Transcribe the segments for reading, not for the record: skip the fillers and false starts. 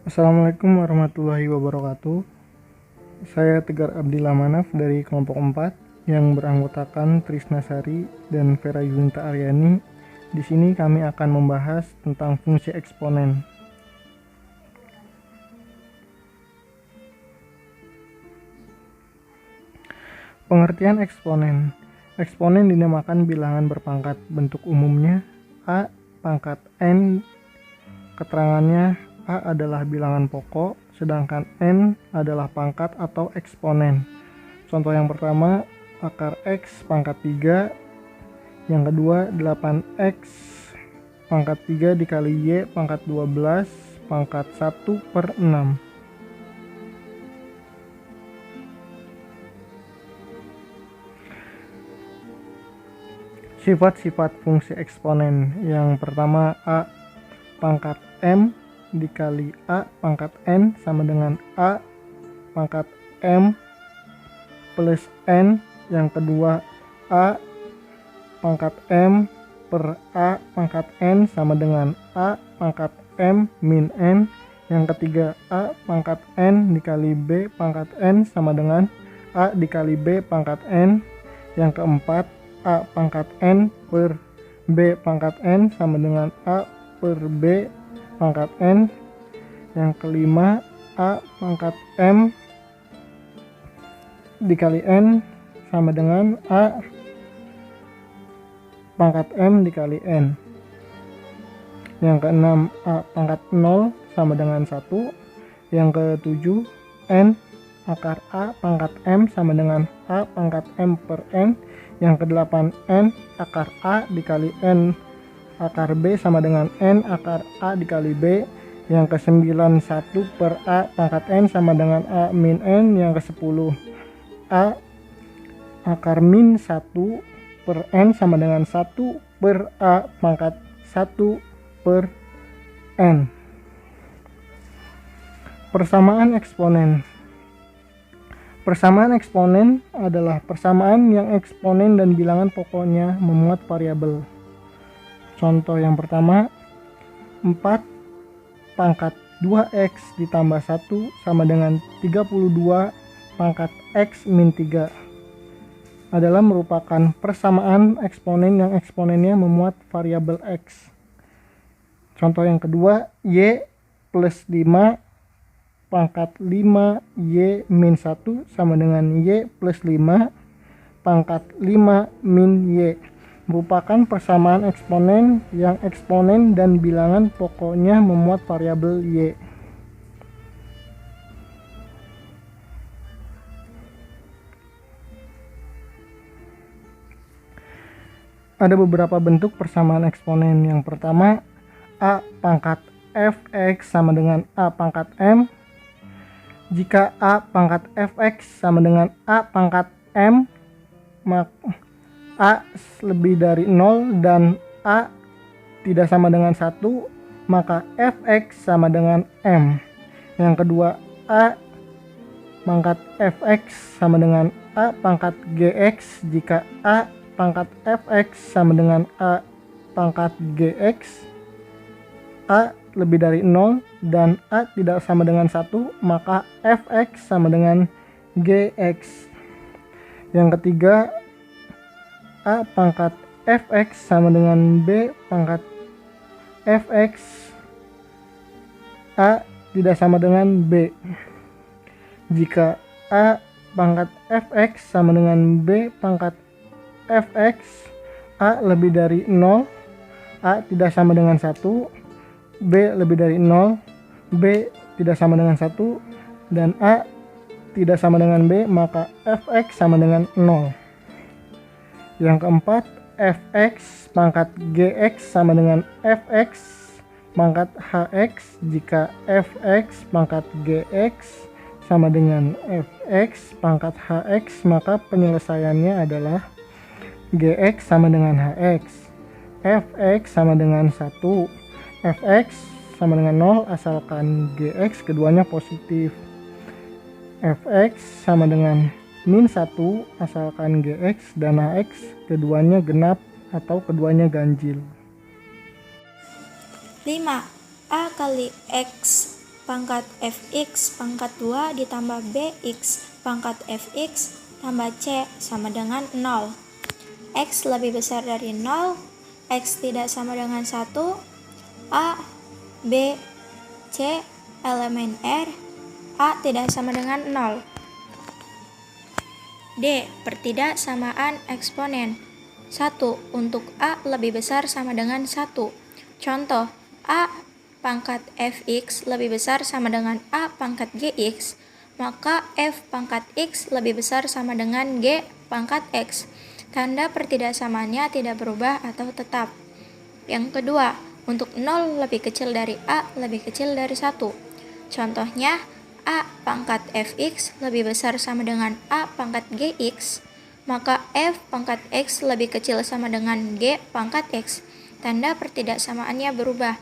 Assalamualaikum warahmatullahi wabarakatuh. Saya Tegar Abdillah Manaf dari kelompok 4 yang beranggotakan Trisna Sari dan Vera Yunita Aryani. Di sini kami akan membahas tentang fungsi eksponen. Pengertian eksponen. Eksponen dinamakan bilangan berpangkat. Bentuk umumnya A pangkat N. Keterangannya A adalah bilangan pokok, sedangkan N adalah pangkat atau eksponen. Contoh yang pertama, akar X pangkat 3. Yang kedua, 8X pangkat 3 dikali Y pangkat 12 pangkat 1/6. Sifat-sifat fungsi eksponen. Yang pertama, A pangkat M dikali A pangkat N sama dengan A pangkat M plus N. Yang kedua, A pangkat M per A pangkat N sama dengan A pangkat M min N. Yang ketiga, A pangkat N dikali B pangkat N sama dengan A dikali B pangkat N. Yang keempat, A pangkat N per B pangkat N sama dengan A per B pangkat N. Yang kelima, A pangkat M dikali N sama dengan A pangkat M dikali N. Yang keenam, A pangkat 0 sama dengan 1. Yang ketujuh, N akar A pangkat M sama dengan A pangkat M per N. Yang kedelapan, N akar A dikali N akar B sama dengan N akar A dikali B. Yang kesembilan, 1 per A pangkat N sama dengan A min N. Yang kesepuluh, A akar min 1 per N sama dengan 1 per A pangkat 1 per N. Persamaan eksponen. Persamaan eksponen adalah persamaan yang eksponen dan bilangan pokoknya memuat variabel. Contoh yang pertama, 4 pangkat 2X ditambah 1 sama dengan 32 pangkat X min 3 adalah merupakan persamaan eksponen yang eksponennya memuat variabel X. Contoh yang kedua, Y plus 5 pangkat 5Y min 1 sama dengan Y plus 5 pangkat 5 min Y merupakan persamaan eksponen yang eksponen dan bilangan pokoknya memuat variabel Y. Ada beberapa bentuk persamaan eksponen. Yang pertama, A pangkat Fx sama dengan A pangkat M. Jika A pangkat Fx sama dengan A pangkat M, maka A lebih dari 0 dan A tidak sama dengan 1, maka Fx sama dengan M. Yang kedua, A pangkat Fx sama dengan A pangkat Gx. Jika A pangkat Fx sama dengan A pangkat Gx, A lebih dari 0 dan A tidak sama dengan 1, maka Fx sama dengan Gx. Yang ketiga, A pangkat Fx sama dengan B pangkat Fx. A tidak sama dengan B. Jika A pangkat Fx sama dengan B pangkat Fx, A lebih dari 0, A tidak sama dengan 1, B lebih dari 0, B tidak sama dengan 1, dan A tidak sama dengan B, maka Fx sama dengan 0. Yang keempat, Fx pangkat Gx sama dengan Fx pangkat Hx. Jika Fx pangkat Gx sama dengan Fx pangkat Hx, maka penyelesaiannya adalah Gx sama dengan Hx. Fx sama dengan 1. Fx sama dengan 0 asalkan Gx keduanya positif. Fx sama dengan min 1 asalkan Gx dan Hx keduanya genap atau keduanya ganjil. 5. A kali X pangkat fx pangkat 2 ditambah bx pangkat fx tambah c sama dengan 0. X lebih besar dari 0, X tidak sama dengan 1, A, B, C, elemen R, A tidak sama dengan 0. D. Pertidaksamaan eksponen. 1. Untuk A lebih besar sama dengan 1. Contoh, A pangkat fx lebih besar sama dengan A pangkat gx, maka f pangkat x lebih besar sama dengan g pangkat x. Tanda pertidaksamaannya tidak berubah atau tetap. Yang kedua, untuk 0 lebih kecil dari A lebih kecil dari 1. Contohnya, A pangkat fx lebih besar sama dengan A pangkat gx, maka f pangkat x lebih kecil sama dengan g pangkat x. Tanda pertidaksamaannya berubah.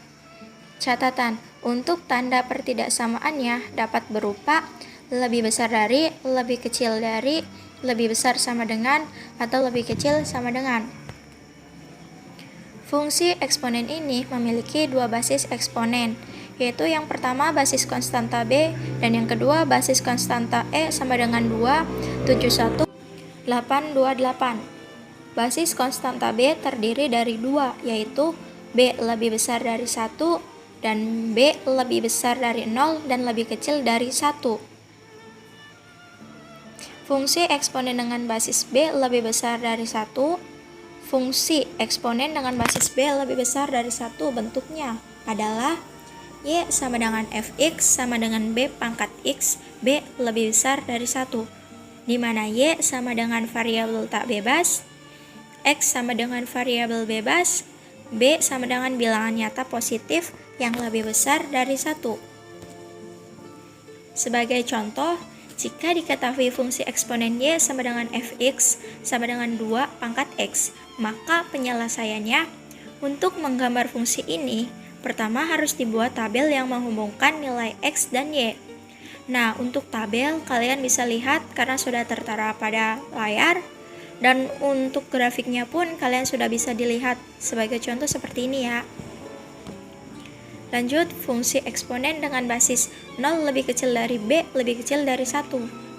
Catatan, untuk tanda pertidaksamaannya dapat berupa lebih besar dari, lebih kecil dari, lebih besar sama dengan, atau lebih kecil sama dengan. Fungsi eksponen ini memiliki dua basis eksponen, yaitu yang pertama basis konstanta B dan yang kedua basis konstanta E sama dengan 2, 71, 828. Basis konstanta B terdiri dari 2, yaitu B lebih besar dari 1 dan B lebih besar dari 0 dan lebih kecil dari 1. Fungsi eksponen dengan basis B lebih besar dari 1. Fungsi eksponen dengan basis B lebih besar dari 1 bentuknya adalah Y sama dengan fx sama dengan B pangkat x, B lebih besar dari 1, di mana Y sama dengan variabel tak bebas, X sama dengan variabel bebas, B sama dengan bilangan nyata positif yang lebih besar dari 1. Sebagai contoh, jika diketahui fungsi eksponen Y sama dengan fx sama dengan 2 pangkat x, maka penyelesaiannya untuk menggambar fungsi ini, pertama harus dibuat tabel yang menghubungkan nilai x dan y. Nah, untuk tabel kalian bisa lihat karena sudah tertera pada layar, dan untuk grafiknya pun kalian sudah bisa dilihat sebagai contoh seperti ini ya. Lanjut, fungsi eksponen dengan basis 0 lebih kecil dari B lebih kecil dari 1.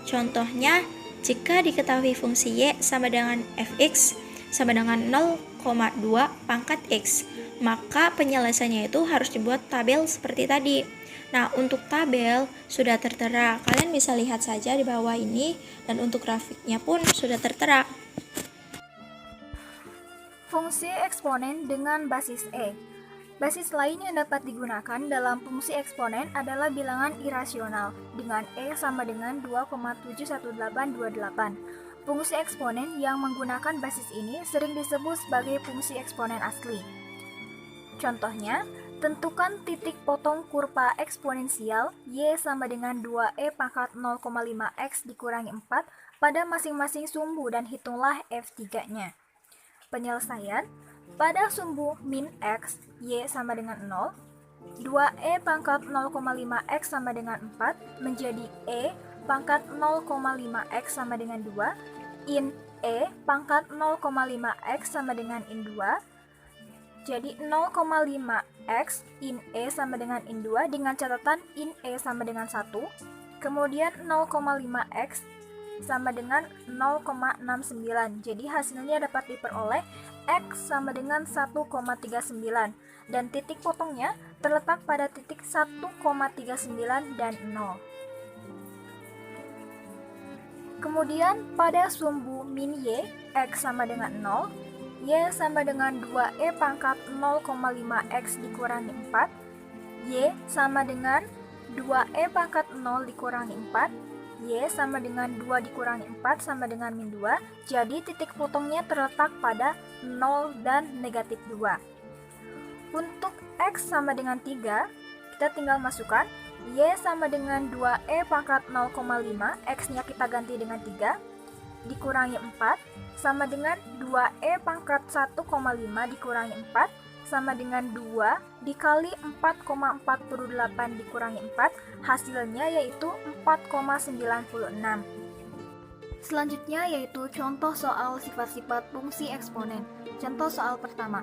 Contohnya, jika diketahui fungsi Y sama dengan fx sama dengan 0,2 pangkat x, maka penyelesaiannya itu harus dibuat tabel seperti tadi. Nah, untuk tabel sudah tertera, kalian bisa lihat saja di bawah ini, dan untuk grafiknya pun sudah tertera. Fungsi eksponen dengan basis E. Basis lain yang dapat digunakan dalam fungsi eksponen adalah bilangan irasional dengan E sama dengan 2,71828. Fungsi eksponen yang menggunakan basis ini sering disebut sebagai fungsi eksponen asli. Contohnya, tentukan titik potong kurva eksponensial Y sama dengan 2E pangkat 0,5x dikurangi 4 pada masing-masing sumbu dan hitunglah F3-nya. Penyelesaian, pada sumbu min x, y sama dengan 0, 2e pangkat 0,5x sama dengan 4 menjadi e pangkat 0,5x sama dengan 2, in e pangkat 0,5x sama dengan in 2, jadi 0,5x in e sama dengan in 2 dengan catatan in e sama dengan 1, kemudian 0,5x sama dengan 0,69. Jadi hasilnya dapat diperoleh X sama dengan 1,39 dan titik potongnya terletak pada titik 1,39 dan 0. Kemudian pada sumbu min Y, X sama dengan 0, Y sama dengan 2E pangkat 0,5X dikurangi 4, Y sama dengan 2E pangkat 0 dikurangi 4, Y sama dengan 2 dikurangi 4 sama dengan min 2, jadi titik potongnya terletak pada 0 dan negatif 2. Untuk X sama dengan 3, kita tinggal masukkan Y sama dengan 2E pangkat 0,5, X-nya kita ganti dengan 3, dikurangi 4, sama dengan 2E pangkat 1,5 dikurangi 4, sama dengan 2 dikali 4,48 dikurangi 4, hasilnya yaitu 4,96. Selanjutnya yaitu contoh soal sifat-sifat fungsi eksponen. Contoh soal pertama.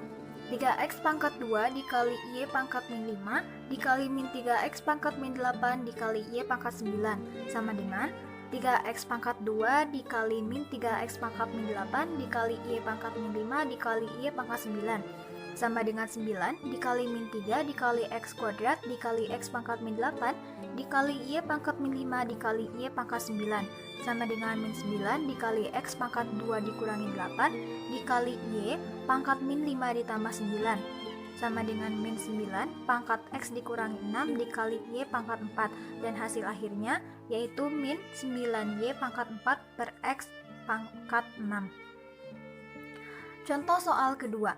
3x pangkat 2 dikali y pangkat min 5 dikali min 3x pangkat min 8 dikali y pangkat 9 sama dengan 3x pangkat 2 dikali min 3x pangkat min 8 dikali y pangkat min 5 dikali y pangkat 9 sama dengan 9 dikali min 3 dikali x kuadrat dikali x pangkat min 8 dikali y pangkat min 5 dikali y pangkat 9 sama dengan min 9 dikali x pangkat 2 dikurangi 8 dikali y pangkat min 5 ditambah 9 sama dengan min 9 pangkat x dikurangi 6 dikali y pangkat 4 dan hasil akhirnya yaitu min 9y pangkat 4 per x pangkat 6. Contoh soal kedua,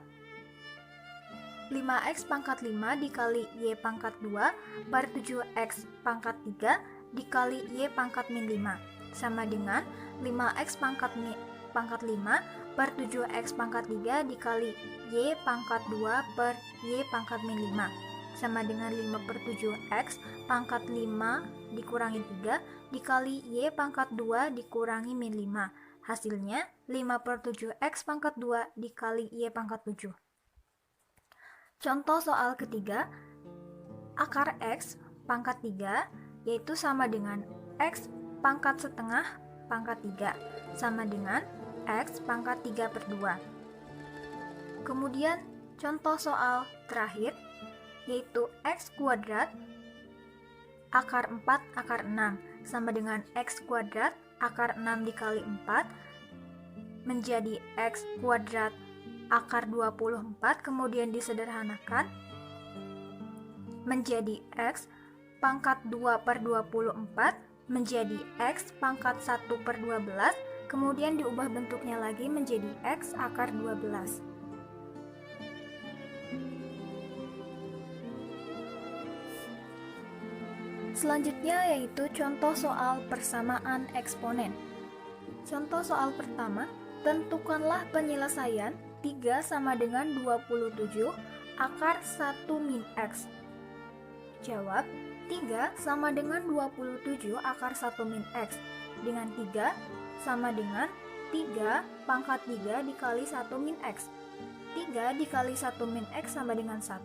5x pangkat 5 dikali y pangkat 2 per 7x pangkat 3 dikali y pangkat min 5 sama dengan 5x pangkat 5 per 7x pangkat 3 dikali y pangkat 2 per y pangkat min 5 sama dengan 5 per 7x pangkat 5 dikurangi 3 dikali y pangkat 2 dikurangi min 5. Hasilnya 5 per 7x pangkat 2 dikali y pangkat 7. Contoh soal ketiga, akar x pangkat 3 yaitu sama dengan x pangkat setengah pangkat 3 sama dengan x pangkat 3 per 2. Kemudian contoh soal terakhir yaitu x kuadrat akar 4 akar 6 sama dengan x kuadrat akar 6 dikali 4 menjadi x kuadrat akar 24 kemudian disederhanakan menjadi x pangkat 2 per 24 menjadi x pangkat 1 per 12 kemudian diubah bentuknya lagi menjadi x akar 12. Selanjutnya yaitu contoh soal persamaan eksponen. Contoh soal pertama, tentukanlah penyelesaian 3 sama dengan 27 akar 1 min x. Jawab, 3 sama dengan 27 akar 1 min x dengan 3 sama dengan 3 pangkat 3 dikali 1 min x. 3 dikali 1 min x sama dengan 1,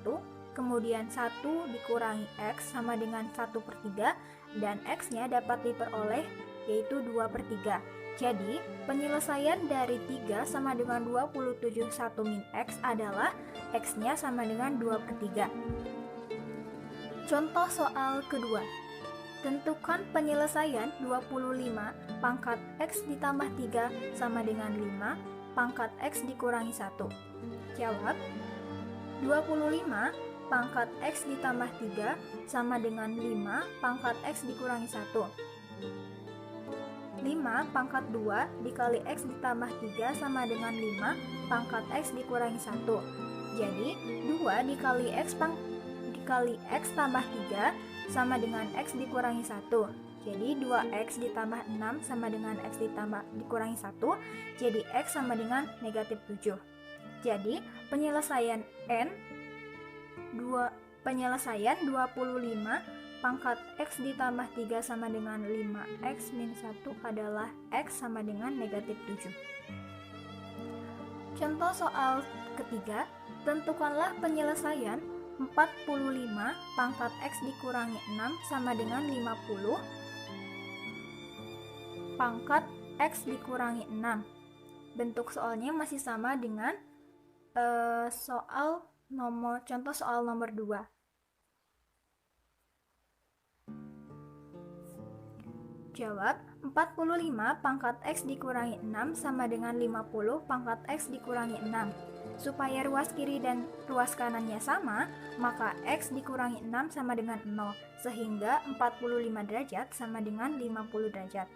kemudian 1 dikurangi x sama dengan 1 per 3 dan x-nya dapat diperoleh yaitu 2 per 3. Jadi, penyelesaian dari 3 sama dengan 27 1 min x adalah x-nya sama dengan 2 per 3. Contoh soal kedua, tentukan penyelesaian 25 pangkat x ditambah 3 sama dengan 5 pangkat x dikurangi 1. Jawab, 25 pangkat x ditambah 3 sama dengan 5 pangkat x dikurangi 1. 5 pangkat 2 dikali x ditambah 3 sama dengan 5 pangkat x dikurangi 1. Jadi, 2 dikali x tambah 3 sama dengan x dikurangi 1. Jadi 2x ditambah 6 sama dengan x dikurangi 1. Jadi x sama dengan negatif 7. Jadi penyelesaian 25 pangkat x ditambah 3 sama dengan 5x min 1 adalah x sama dengan negatif 7. Contoh soal ketiga, tentukanlah penyelesaian 45 pangkat x dikurangi 6 sama dengan 50 pangkat x dikurangi 6. Bentuk soalnya masih sama dengan contoh soal nomor 2. Jawab, 45 pangkat x dikurangi 6 sama dengan 50 pangkat x dikurangi 6. Supaya ruas kiri dan ruas kanannya sama, maka x dikurangi 6 sama dengan 0, sehingga 45 derajat sama dengan 50 derajat.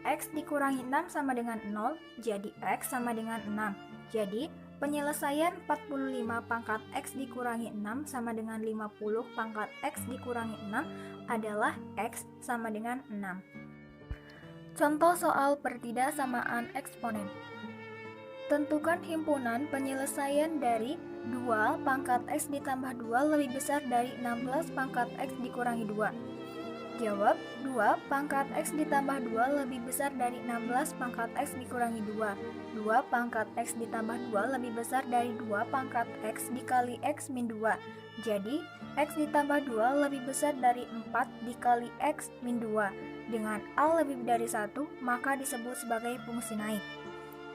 X dikurangi 6 sama dengan 0, jadi x sama dengan 6. Jadi, penyelesaian 45 pangkat x dikurangi 6 sama dengan 50 pangkat x dikurangi 6 adalah x sama dengan 6. Contoh soal pertidaksamaan eksponen. Tentukan himpunan penyelesaian dari 2 pangkat x ditambah 2 lebih besar dari 16 pangkat x dikurangi 2. Jawab, 2 pangkat X ditambah 2 lebih besar dari 16 pangkat X dikurangi 2. 2 pangkat X ditambah 2 lebih besar dari 2 pangkat X dikali X min 2. Jadi, X ditambah 2 lebih besar dari 4 dikali X min 2. Dengan A lebih dari 1, maka disebut sebagai fungsi naik.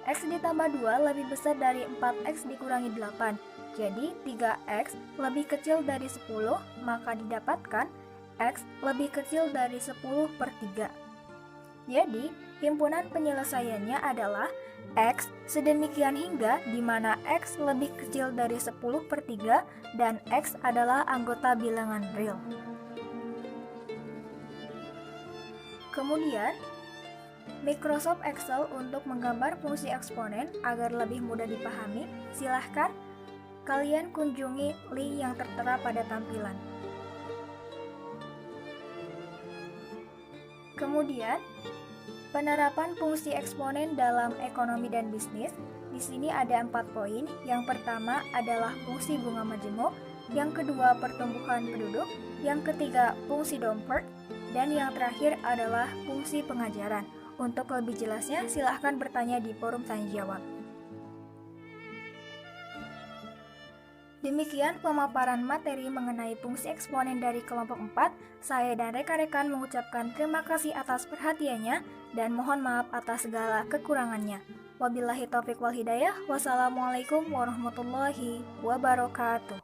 X ditambah 2 lebih besar dari 4X dikurangi 8. Jadi, 3X lebih kecil dari 10, maka didapatkan X lebih kecil dari 10/3. Jadi, himpunan penyelesaiannya adalah X sedemikian hingga di mana X lebih kecil dari 10/3 dan X adalah anggota bilangan real. Kemudian, Microsoft Excel untuk menggambar fungsi eksponen agar lebih mudah dipahami, silahkan kalian kunjungi link yang tertera pada tampilan. Kemudian, penerapan fungsi eksponen dalam ekonomi dan bisnis. Di sini ada 4 poin. Yang pertama adalah fungsi bunga majemuk, yang kedua pertumbuhan penduduk, yang ketiga fungsi Dompert, dan yang terakhir adalah fungsi pengajaran. Untuk lebih jelasnya, silahkan bertanya di forum tanya jawab. Demikian pemaparan materi mengenai fungsi eksponen dari kelompok 4. Saya dan rekan-rekan mengucapkan terima kasih atas perhatiannya dan mohon maaf atas segala kekurangannya. Wabillahi taufiq wal hidayah. Wassalamualaikum warahmatullahi wabarakatuh.